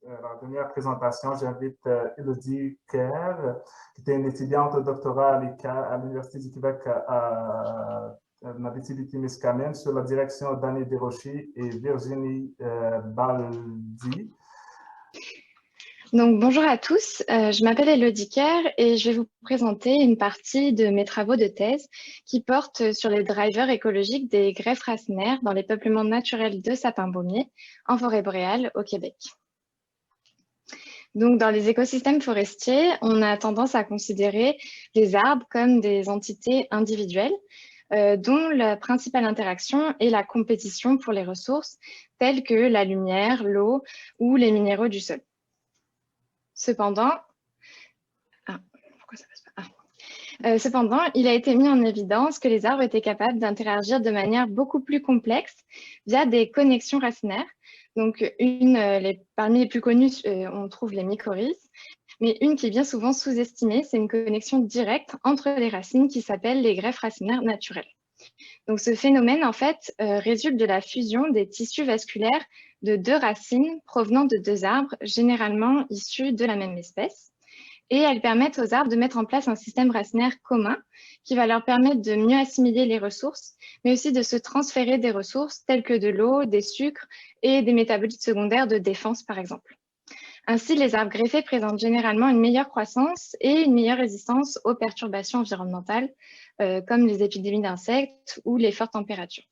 la dernière présentation, j'invite Elodie Kerr, qui était une étudiante au doctorat à l'Université du Québec à Abitibi-Témiscamingue sur la direction d'Annie Desrochers et Virginie Baldi. Donc, bonjour à tous, je m'appelle Elodie Kerr et je vais vous présenter une partie de mes travaux de thèse qui portent sur les drivers écologiques des greffes racinaires dans les peuplements naturels de sapins-baumiers en forêt boréale au Québec. Donc, dans les écosystèmes forestiers, on a tendance à considérer les arbres comme des entités individuelles dont la principale interaction est la compétition pour les ressources telles que la lumière, l'eau ou les minéraux du sol. Cependant, il a été mis en évidence que les arbres étaient capables d'interagir de manière beaucoup plus complexe via des connexions racinaires. Donc, parmi les plus connues, on trouve les mycorhizes, mais une qui est bien souvent sous-estimée, c'est une connexion directe entre les racines qui s'appelle les greffes racinaires naturelles. Donc, ce phénomène, en fait, résulte de la fusion des tissus vasculaires de deux racines provenant de deux arbres, généralement issus de la même espèce. Et elles permettent aux arbres de mettre en place un système racinaire commun qui va leur permettre de mieux assimiler les ressources, mais aussi de se transférer des ressources telles que de l'eau, des sucres et des métabolites secondaires de défense, par exemple. Ainsi, les arbres greffés présentent généralement une meilleure croissance et une meilleure résistance aux perturbations environnementales, comme les épidémies d'insectes ou les fortes températures.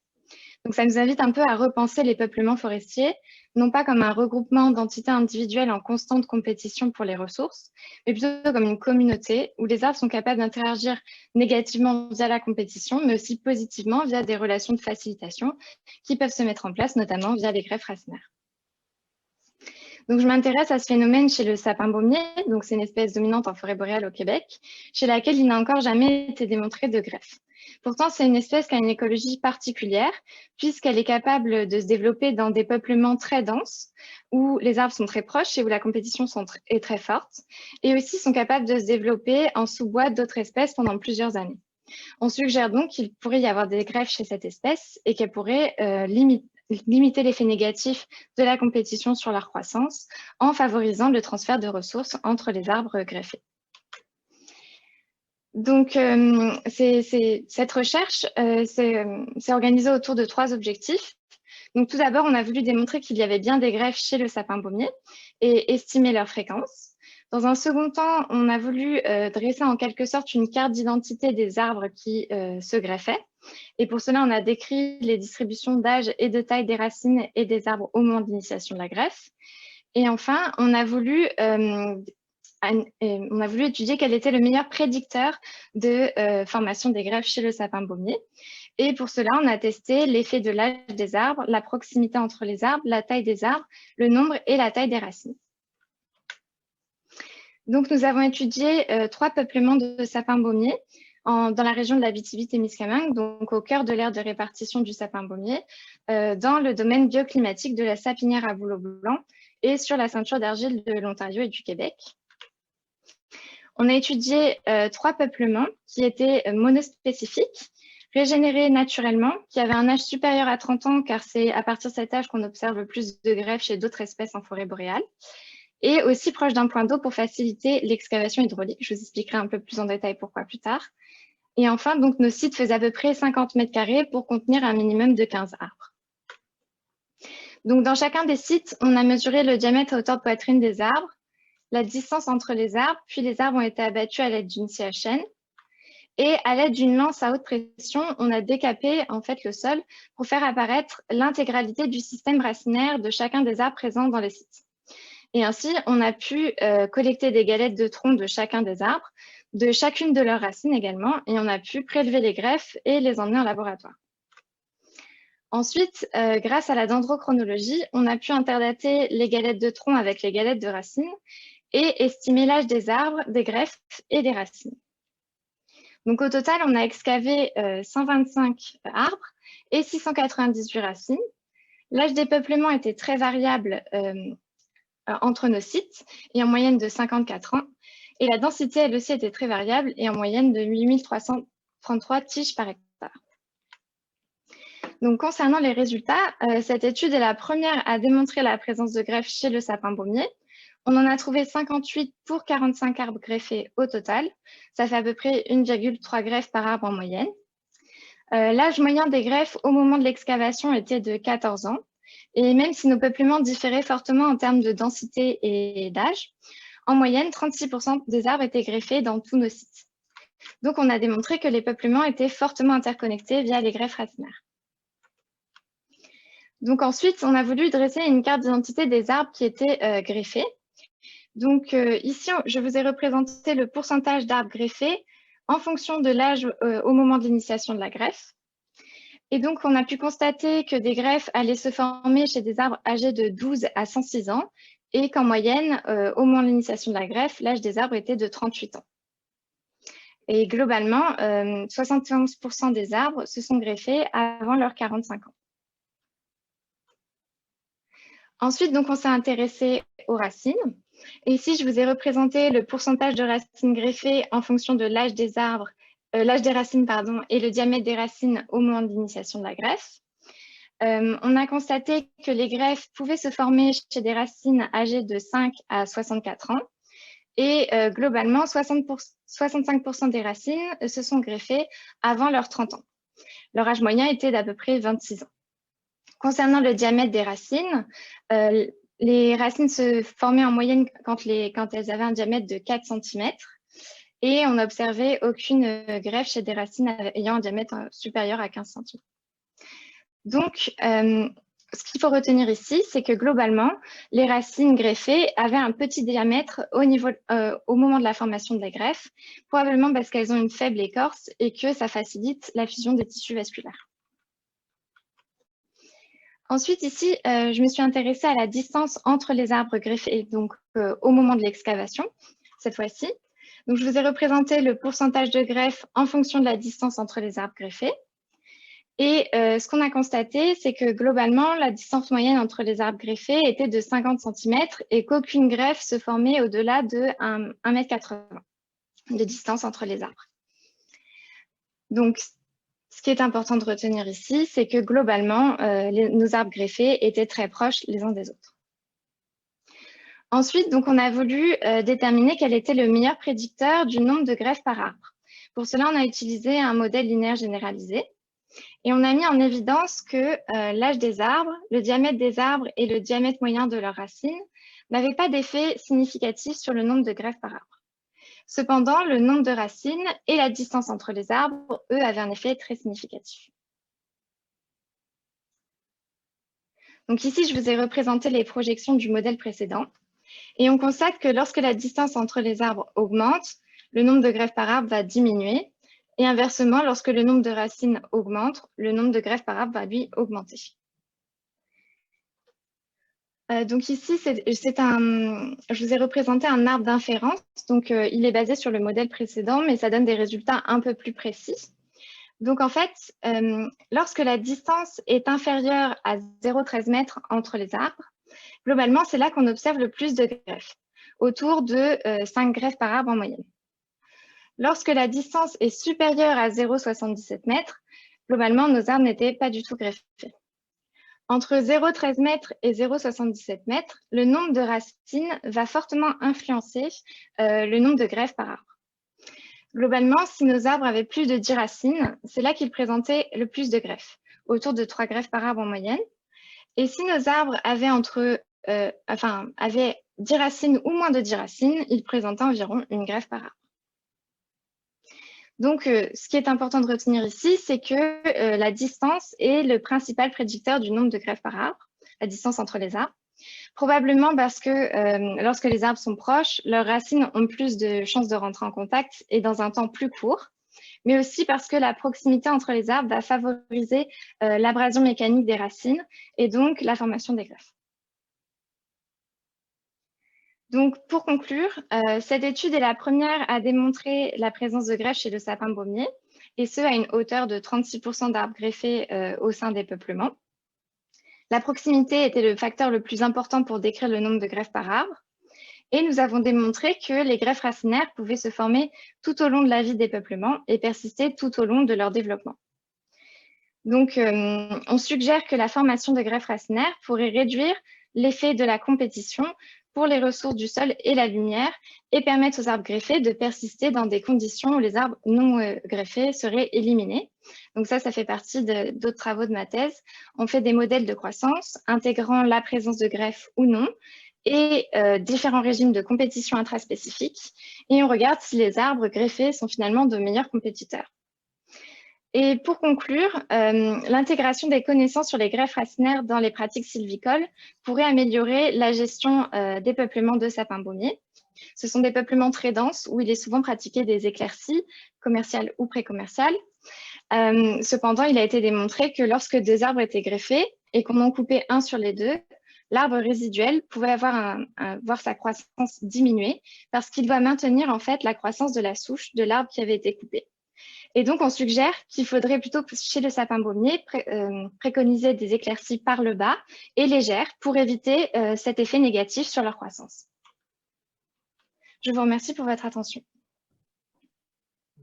Donc, ça nous invite un peu à repenser les peuplements forestiers, non pas comme un regroupement d'entités individuelles en constante compétition pour les ressources, mais plutôt comme une communauté où les arbres sont capables d'interagir négativement via la compétition, mais aussi positivement via des relations de facilitation qui peuvent se mettre en place, notamment via les greffes racinaires. Donc, je m'intéresse à ce phénomène chez le sapin-baumier, donc c'est une espèce dominante en forêt boréale au Québec, chez laquelle il n'a encore jamais été démontré de greffe. Pourtant, c'est une espèce qui a une écologie particulière, puisqu'elle est capable de se développer dans des peuplements très denses, où les arbres sont très proches et où la compétition est très forte, et aussi sont capables de se développer en sous-bois d'autres espèces pendant plusieurs années. On suggère donc qu'il pourrait y avoir des greffes chez cette espèce et qu'elle pourrait limiter l'effet négatif de la compétition sur leur croissance en favorisant le transfert de ressources entre les arbres greffés. Donc, cette recherche s'est organisée autour de trois objectifs. Donc, tout d'abord, on a voulu démontrer qu'il y avait bien des greffes chez le sapin-baumier et estimer leur fréquence. Dans un second temps, on a voulu dresser en quelque sorte une carte d'identité des arbres qui se greffaient. Et pour cela, on a décrit les distributions d'âge et de taille des racines et des arbres au moment d'initiation de la greffe. Et enfin, on a voulu étudier quel était le meilleur prédicteur de formation des greffes chez le sapin-baumier. Et pour cela, on a testé l'effet de l'âge des arbres, la proximité entre les arbres, la taille des arbres, le nombre et la taille des racines. Donc, nous avons étudié 3 peuplements de sapin-baumier dans la région de l'Abitibi-Témiscamingue, donc au cœur de l'aire de répartition du sapin-baumier, dans le domaine bioclimatique de la sapinière à bouleau blanc et sur la ceinture d'argile de l'Ontario et du Québec. On a étudié 3 peuplements qui étaient monospécifiques, régénérés naturellement, qui avaient un âge supérieur à 30 ans, car c'est à partir de cet âge qu'on observe le plus de greffes chez d'autres espèces en forêt boréale, et aussi proche d'un point d'eau pour faciliter l'excavation hydraulique. Je vous expliquerai un peu plus en détail pourquoi plus tard. Et enfin, donc, nos sites faisaient à peu près 50 mètres carrés pour contenir un minimum de 15 arbres. Donc, dans chacun des sites, on a mesuré le diamètre à hauteur de poitrine des arbres, la distance entre les arbres, puis les arbres ont été abattus à l'aide d'une scie à chaîne. Et à l'aide d'une lance à haute pression, on a décapé en fait le sol pour faire apparaître l'intégralité du système racinaire de chacun des arbres présents dans les sites. Et ainsi, on a pu collecter des galettes de tronc de chacun des arbres, de chacune de leurs racines également, et on a pu prélever les greffes et les emmener en laboratoire. Ensuite, grâce à la dendrochronologie, on a pu interdater les galettes de tronc avec les galettes de racines et estimer l'âge des arbres, des greffes et des racines. Donc au total, on a excavé 125 arbres et 698 racines. L'âge des peuplements était très variable entre nos sites et en moyenne de 54 ans. Et la densité, elle aussi, était très variable et en moyenne de 8333 tiges par hectare. Donc, concernant les résultats, cette étude est la première à démontrer la présence de greffes chez le sapin baumier. On en a trouvé 58 pour 45 arbres greffés au total. Ça fait à peu près 1,3 greffes par arbre en moyenne. L'âge moyen des greffes au moment de l'excavation était de 14 ans. Et même si nos peuplements différaient fortement en termes de densité et d'âge, en moyenne, 36% des arbres étaient greffés dans tous nos sites. Donc, on a démontré que les peuplements étaient fortement interconnectés via les greffes racinaires. Donc ensuite, on a voulu dresser une carte d'identité des arbres qui étaient greffés. Donc ici, je vous ai représenté le pourcentage d'arbres greffés en fonction de l'âge au moment de l'initiation de la greffe. Et donc, on a pu constater que des greffes allaient se former chez des arbres âgés de 12 à 106 ans et qu'en moyenne, au moment de l'initiation de la greffe, l'âge des arbres était de 38 ans. Et globalement, 71% des arbres se sont greffés avant leurs 45 ans. Ensuite, donc, on s'est intéressé aux racines. Et ici, je vous ai représenté le pourcentage de racines greffées en fonction de l'âge des arbres, l'âge des racines, pardon, et le diamètre des racines au moment de l'initiation de la greffe. On a constaté que les greffes pouvaient se former chez des racines âgées de 5 à 64 ans. Et globalement, 65% des racines se sont greffées avant leurs 30 ans. Leur âge moyen était d'à peu près 26 ans. Concernant le diamètre des racines, les racines se formaient en moyenne quand elles avaient un diamètre de 4 cm et on n'a observé aucune greffe chez des racines ayant un diamètre supérieur à 15 cm. Donc, ce qu'il faut retenir ici, c'est que globalement, les racines greffées avaient un petit diamètre au moment de la formation de la greffe, probablement parce qu'elles ont une faible écorce et que ça facilite la fusion des tissus vasculaires. Ensuite, ici, je me suis intéressée à la distance entre les arbres greffés, donc au moment de l'excavation, cette fois-ci. Donc, je vous ai représenté le pourcentage de greffe en fonction de la distance entre les arbres greffés. Et ce qu'on a constaté, c'est que globalement, la distance moyenne entre les arbres greffés était de 50 cm et qu'aucune greffe se formait au-delà de 1,80 m de distance entre les arbres. Donc, ce qui est important de retenir ici, c'est que globalement, nos arbres greffés étaient très proches les uns des autres. Ensuite, donc, on a voulu déterminer quel était le meilleur prédicteur du nombre de greffes par arbre. Pour cela, on a utilisé un modèle linéaire généralisé et on a mis en évidence que l'âge des arbres, le diamètre des arbres et le diamètre moyen de leurs racines n'avaient pas d'effet significatif sur le nombre de greffes par arbre. Cependant, le nombre de racines et la distance entre les arbres, eux, avaient un effet très significatif. Donc ici, je vous ai représenté les projections du modèle précédent. Et on constate que lorsque la distance entre les arbres augmente, le nombre de greffes par arbre va diminuer. Et inversement, lorsque le nombre de racines augmente, le nombre de greffes par arbre va lui augmenter. Donc ici, je vous ai représenté un arbre d'inférence. Donc, il est basé sur le modèle précédent, mais ça donne des résultats un peu plus précis. Donc, en fait, lorsque la distance est inférieure à 0,13 m entre les arbres, globalement, c'est là qu'on observe le plus de greffes, autour de 5 greffes par arbre en moyenne. Lorsque la distance est supérieure à 0,77 m, globalement, nos arbres n'étaient pas du tout greffés. Entre 0,13 m et 0,77 m, le nombre de racines va fortement influencer le nombre de greffes par arbre. Globalement, si nos arbres avaient plus de 10 racines, c'est là qu'ils présentaient le plus de greffes, autour de 3 greffes par arbre en moyenne. Et si nos arbres avaient avaient 10 racines ou moins de 10 racines, ils présentaient environ une greffe par arbre. Donc, ce qui est important de retenir ici, c'est que la distance est le principal prédicteur du nombre de greffes par arbre, la distance entre les arbres. Probablement parce que lorsque les arbres sont proches, leurs racines ont plus de chances de rentrer en contact et dans un temps plus court, mais aussi parce que la proximité entre les arbres va favoriser l'abrasion mécanique des racines et donc la formation des greffes. Donc, pour conclure, cette étude est la première à démontrer la présence de greffes chez le sapin baumier, et ce, à une hauteur de 36% d'arbres greffés au sein des peuplements. La proximité était le facteur le plus important pour décrire le nombre de greffes par arbre, et nous avons démontré que les greffes racinaires pouvaient se former tout au long de la vie des peuplements et persister tout au long de leur développement. Donc, on suggère que la formation de greffes racinaires pourrait réduire l'effet de la compétition pour les ressources du sol et la lumière et permettre aux arbres greffés de persister dans des conditions où les arbres non greffés seraient éliminés. Donc ça fait partie d'autres travaux de ma thèse. On fait des modèles de croissance intégrant la présence de greffes ou non et différents régimes de compétition intraspécifiques. Et on regarde si les arbres greffés sont finalement de meilleurs compétiteurs. Et pour conclure, l'intégration des connaissances sur les greffes racinaires dans les pratiques sylvicoles pourrait améliorer la gestion des peuplements de sapins baumiers. Ce sont des peuplements très denses où il est souvent pratiqué des éclaircies commerciales ou pré-commerciales. Cependant, il a été démontré que lorsque deux arbres étaient greffés et qu'on en coupait un sur les deux, l'arbre résiduel pouvait voir sa croissance diminuer parce qu'il doit maintenir en fait la croissance de la souche de l'arbre qui avait été coupé. Et donc, on suggère qu'il faudrait plutôt, chez le sapin baumier, préconiser des éclaircies par le bas et légères pour éviter cet effet négatif sur leur croissance. Je vous remercie pour votre attention.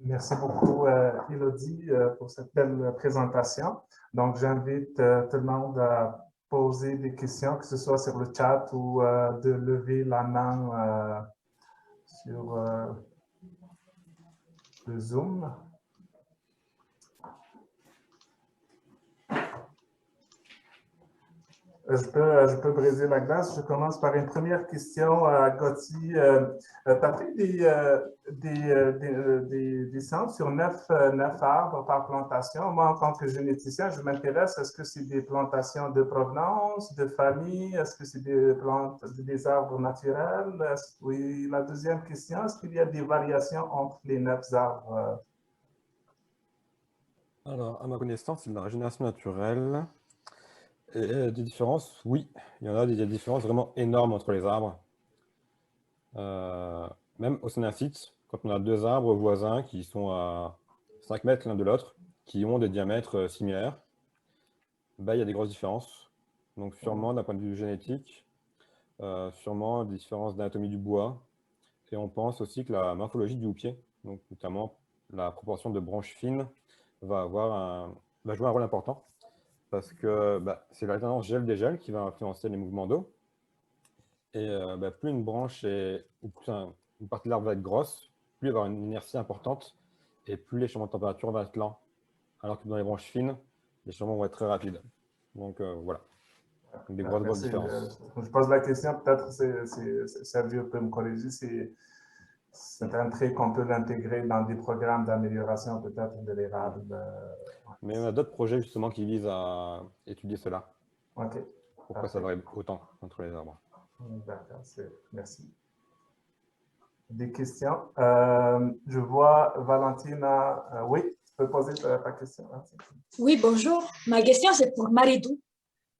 Merci beaucoup, Élodie, pour cette belle présentation. Donc, j'invite tout le monde à poser des questions, que ce soit sur le chat ou de lever la main sur le Zoom. Je peux briser la glace. Je commence par une première question à Gauthier. Tu as pris des centres sur 9 arbres par plantation. Moi, en tant que généticien, je m'intéresse, est-ce que c'est des plantations de provenance, de famille? Est-ce que c'est des arbres naturels? Oui, la deuxième question, est-ce qu'il y a des variations entre les 9 arbres? Alors, à ma connaissance, c'est de la régénération naturelle. Et des différences, oui, il y en a des différences vraiment énormes entre les arbres. Même au sein d'un site, quand on a deux arbres voisins qui sont à 5 mètres l'un de l'autre, qui ont des diamètres similaires, bah, il y a des grosses différences. Donc sûrement d'un point de vue génétique, sûrement des différences d'anatomie du bois. Et on pense aussi que la morphologie du houppier, donc notamment la proportion de branches fines, va jouer un rôle important. Parce que c'est l'alternance gel-dégel qui va influencer les mouvements d'eau. Et plus une branche ou plus une partie de l'arbre va être grosse, plus il va y avoir une inertie importante et plus les changements de température vont être lents. Alors que dans les branches fines, les changements vont être très rapides. Donc voilà, des grosses différences. Je pose la question, peut-être Sergio peut me corriger, c'est un trait qu'on peut l'intégrer dans des programmes d'amélioration peut-être de l'érable. Mais on a d'autres projets justement qui visent à étudier cela. OK. Pourquoi ça varie autant entre les arbres. D'accord, merci. Des questions? Je vois Valentina. Oui, tu peux poser ta question. Oui, bonjour. Ma question, c'est pour Maridou.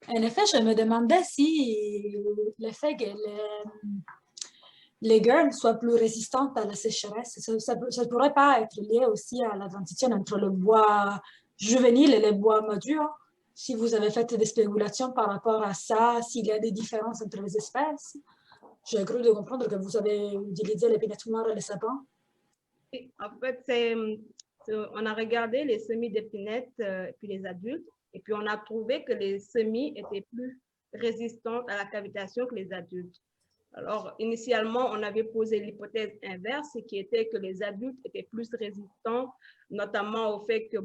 En effet, je me demandais si le fait que les graines soient plus résistantes à la sécheresse, ça ne pourrait pas être lié aussi à la transition entre le bois juvénile et les bois matures. Si vous avez fait des spéculations par rapport à ça, s'il y a des différences entre les espèces. J'ai cru de comprendre que vous avez utilisé l'épinette noire et le sapin. En fait, on a regardé les semis d'épinette puis les adultes, et puis on a trouvé que les semis étaient plus résistants à la cavitation que les adultes. Alors, initialement, on avait posé l'hypothèse inverse, qui était que les adultes étaient plus résistants, notamment au fait que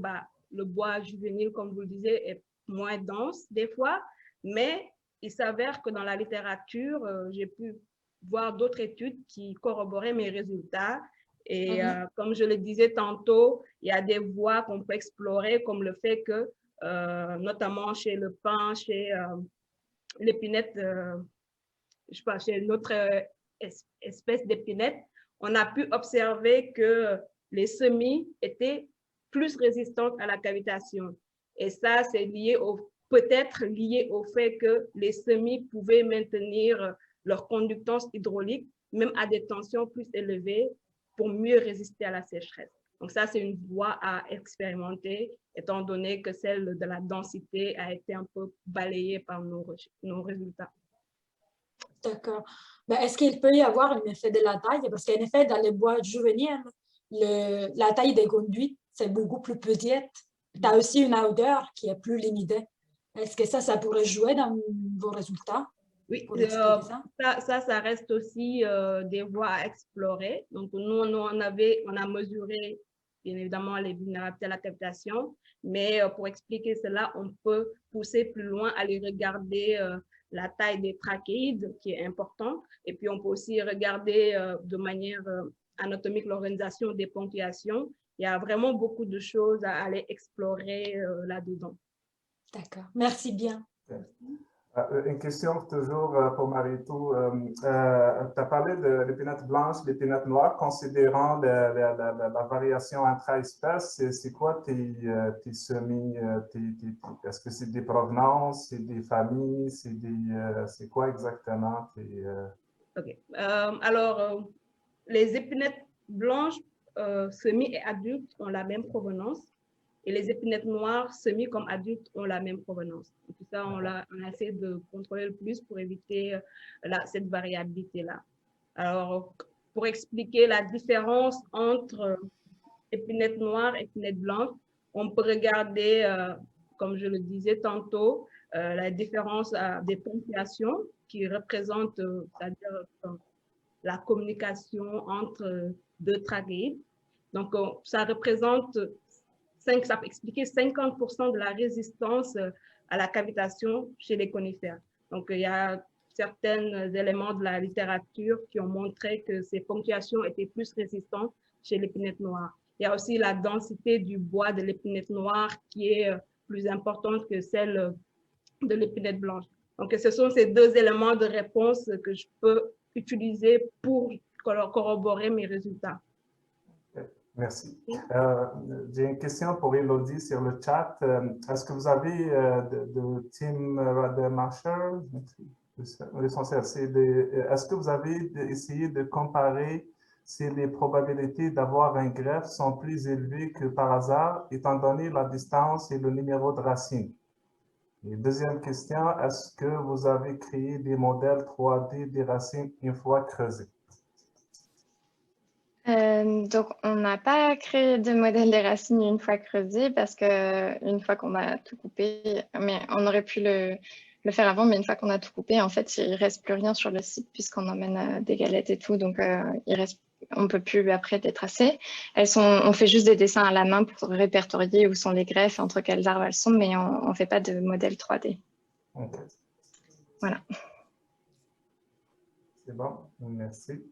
le bois juvénile, comme vous le disiez, est moins dense des fois, mais il s'avère que dans la littérature, j'ai pu voir d'autres études qui corroboraient mes résultats. Et comme je le disais tantôt, il y a des voies qu'on peut explorer, comme le fait que, notamment chez le pin, chez l'épinette, je sais pas, chez notre espèce d'épinette, on a pu observer que les semis étaient plus résistantes à la cavitation. Et ça, c'est peut-être lié au fait que les semis pouvaient maintenir leur conductance hydraulique, même à des tensions plus élevées, pour mieux résister à la sécheresse. Donc ça, c'est une voie à expérimenter, étant donné que celle de la densité a été un peu balayée par nos résultats. D'accord. Est-ce qu'il peut y avoir un effet de la taille? Parce qu'en effet, dans les bois juvéniles, la taille des conduites, c'est beaucoup plus petite tu as aussi une odeur qui est plus limitée. Est-ce que ça pourrait jouer dans vos résultats? Oui, Pour expliquer ça? ça reste aussi des voies à explorer. Donc, nous, on a mesuré, bien évidemment, les vulnérabilités à la captation, mais pour expliquer cela, on peut pousser plus loin, aller regarder la taille des trachéides, qui est important, et puis on peut aussi regarder de manière anatomique l'organisation des ponctuations. Il y a vraiment beaucoup de choses à aller explorer là-dedans. D'accord, merci bien. Une question toujours pour Maritou. Tu as parlé de l'épinette blanche, l'épinette noire, considérant la variation intra-espèces. C'est quoi tes semis? Est-ce que c'est des provenances, c'est des familles, c'est quoi exactement OK. Alors, les épinettes blanches semis et adultes ont la même provenance. Et les épinettes noires, semis comme adultes, ont la même provenance. Et tout ça, on a essayé de contrôler le plus pour éviter cette variabilité-là. Alors, pour expliquer la différence entre épinettes noires et épinettes blanches, on peut regarder, comme je le disais tantôt, la différence des ponctuations qui représentent, c'est-à-dire la communication entre deux trachéides. Donc, ça représente ça peut expliquer 50% de la résistance à la cavitation chez les conifères. Donc, il y a certains éléments de la littérature qui ont montré que ces ponctuations étaient plus résistantes chez l'épinette noire. Il y a aussi la densité du bois de l'épinette noire qui est plus importante que celle de l'épinette blanche. Donc, ce sont ces deux éléments de réponse que je peux utiliser pour corroborer mes résultats. Merci. J'ai une question pour Élodie sur le chat. Est-ce que vous avez de Tim Rademacher, l'essentiel, est-ce que vous avez essayé de comparer si les probabilités d'avoir un greffe sont plus élevées que par hasard, étant donné la distance et le numéro de racine? Et deuxième question, est-ce que vous avez créé des modèles 3D des racines une fois creusées? Donc, on n'a pas créé de modèle des racines une fois creusé parce qu'une fois qu'on a tout coupé, mais on aurait pu le faire avant, mais une fois qu'on a tout coupé, en fait, il ne reste plus rien sur le site puisqu'on emmène des galettes et tout, donc on ne peut plus après les tracer. On fait juste des dessins à la main pour répertorier où sont les greffes, entre quels arbres elles sont, mais on ne fait pas de modèle 3D. Okay. Voilà. C'est bon, merci.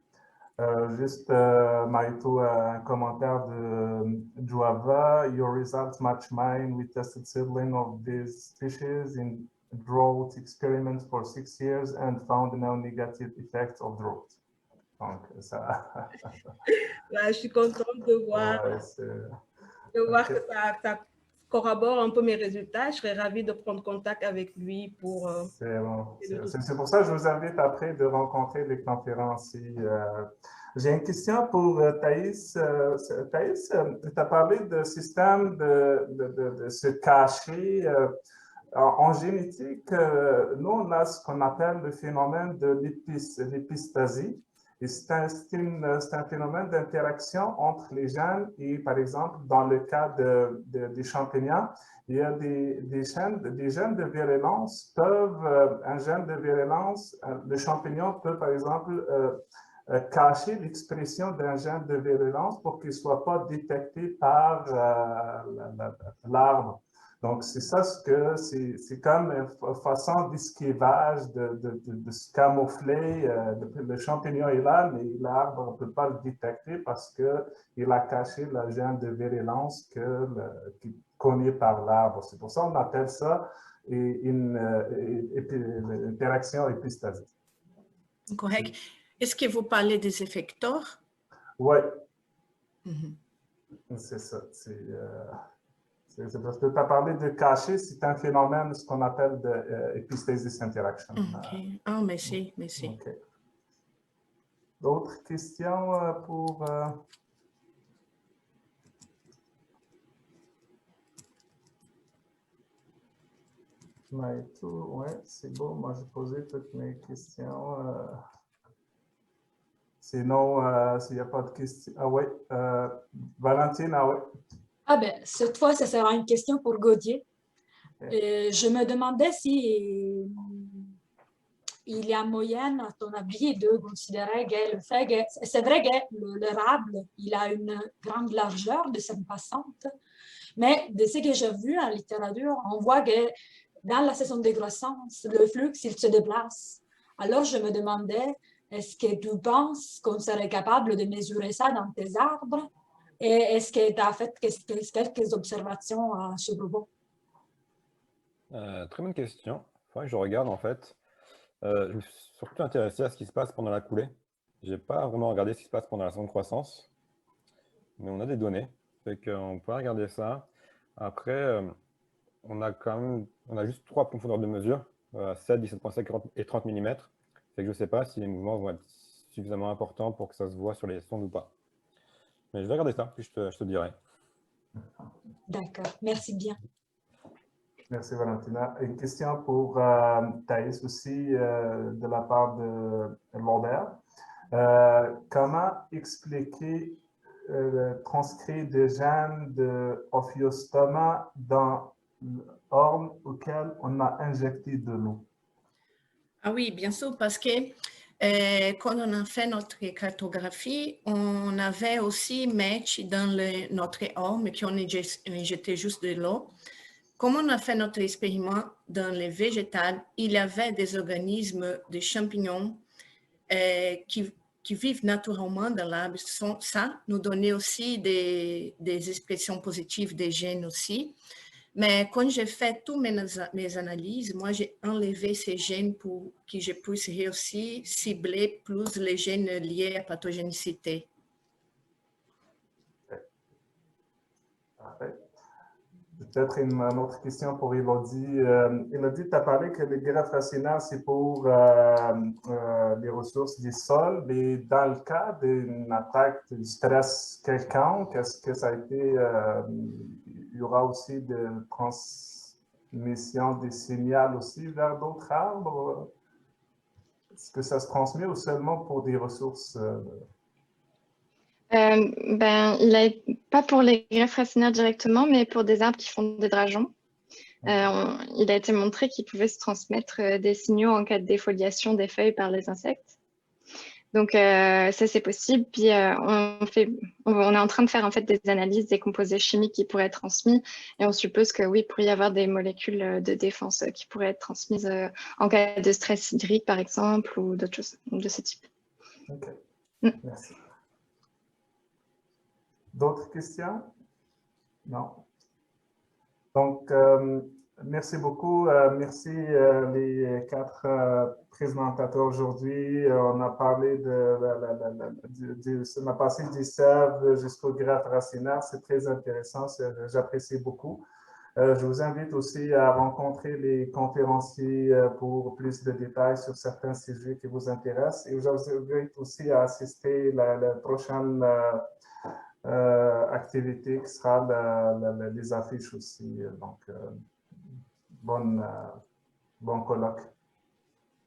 Juste, Marito, un commentaire de Juava. Your results match mine. We tested seedling of these species in drought experiments for 6 years and found no negative effects of drought. Donc, ça... je suis contente de voir, okay. que ça corrobore un peu mes résultats. Je serais ravie de prendre contact avec lui pour... C'est bon. C'est pour ça que je vous invite après de rencontrer les conférenciers. J'ai une question pour Thaïs. Thaïs, tu as parlé de système de se cacher. En génétique, nous, on a ce qu'on appelle le phénomène de l'épistasie. Et c'est un phénomène d'interaction entre les gènes et, par exemple, dans le cas des champignons, il y a des gènes de virulence un gène de virulence, le champignon peut, par exemple, cacher l'expression d'un gène de virulence pour qu'il ne soit pas détecté par l'arbre. Donc, c'est ça c'est comme une façon d'esquivage, de se camoufler. Le champignon est là, mais l'arbre, on ne peut pas le détecter parce qu'il a caché le gène de virulence qui est connu par l'arbre. C'est pour ça qu'on appelle ça une interaction épistasique. Correct. Est-ce que vous parlez des effecteurs? Oui. C'est ça. C'est parce que tu as parlé de cacher, c'est un phénomène, ce qu'on appelle d'épistasis interaction. OK. Ah, merci. Okay. D'autres questions pour... Oui, c'est bon. Moi, j'ai posé toutes mes questions. Sinon, s'il n'y a pas de questions... Ah oui, Valentine, ah oui. Ah ben, cette fois, ça sera une question pour Gauthier. Je me demandais si il y a moyen, à ton avis, de considérer que le fait que... C'est vrai que l'érable, il a une grande largeur de scène passante, mais de ce que j'ai vu en littérature, on voit que dans la saison de croissance, le flux, il se déplace. Alors, je me demandais, est-ce que tu penses qu'on serait capable de mesurer ça dans tes arbres? Et est-ce que tu as fait quelques observations à ce propos? Très bonne question. Il faudrait que je regarde en fait. Je me suis surtout intéressé à ce qui se passe pendant la coulée. Je n'ai pas vraiment regardé ce qui se passe pendant la saison de croissance, mais on a des données. Fait qu'on peut regarder ça. Après, on a juste 3 profondeurs de mesure, 7, 17,5 et 30 mm. Fait que je ne sais pas si les mouvements vont être suffisamment importants pour que ça se voit sur les sondes ou pas. Mais je vais regarder ça, puis je te dirai. D'accord, merci bien. Merci Valentina. Une question pour Thaïs aussi de la part de Lambert. Comment expliquer transcrire des gènes de ophiostoma dans l'orne auquel on a injecté de l'eau? Ah oui, bien sûr, parce que quand on a fait notre cartographie, on avait aussi match dans notre orme qui on injectait juste de l'eau. Comme on a fait notre expériment dans les végétales, il y avait des organismes, des champignons qui vivent naturellement dans l'arbre. Ça nous donnait aussi des expressions positives des gènes aussi. Mais quand j'ai fait toutes mes analyses, moi, j'ai enlevé ces gènes pour que je puisse réussir cibler plus les gènes liés à la pathogénicité. Parfait. Peut-être une autre question pour Élodie. Élodie, tu as parlé que les greffes racinaires, c'est pour les ressources du sol, mais dans le cas d'une attaque de stress quelconque, est-ce que ça a été, il y aura aussi de transmission des signaux aussi vers d'autres arbres? Est-ce que ça se transmet ou seulement pour des ressources? Pas pour les greffes racinaires directement, mais pour des arbres qui font des drageons. Il a été montré qu'il pouvait se transmettre des signaux en cas de défoliation des feuilles par les insectes. Donc ça c'est possible. Puis on est en train de faire en fait des analyses des composés chimiques qui pourraient être transmis et on suppose que oui, il pourrait y avoir des molécules de défense qui pourraient être transmises en cas de stress hydrique par exemple ou d'autres choses de ce type. Ok, merci. D'autres questions? Non. Donc, merci beaucoup. Merci les 4 présentateurs aujourd'hui. On a parlé on a passé du sève jusqu'au greffe racinaire. C'est très intéressant. J'apprécie beaucoup. Je vous invite aussi à rencontrer les conférenciers pour plus de détails sur certains sujets qui vous intéressent. Et je vous invite aussi à assister à la prochaine activité qui sera les affiches aussi. Donc, bon colloque.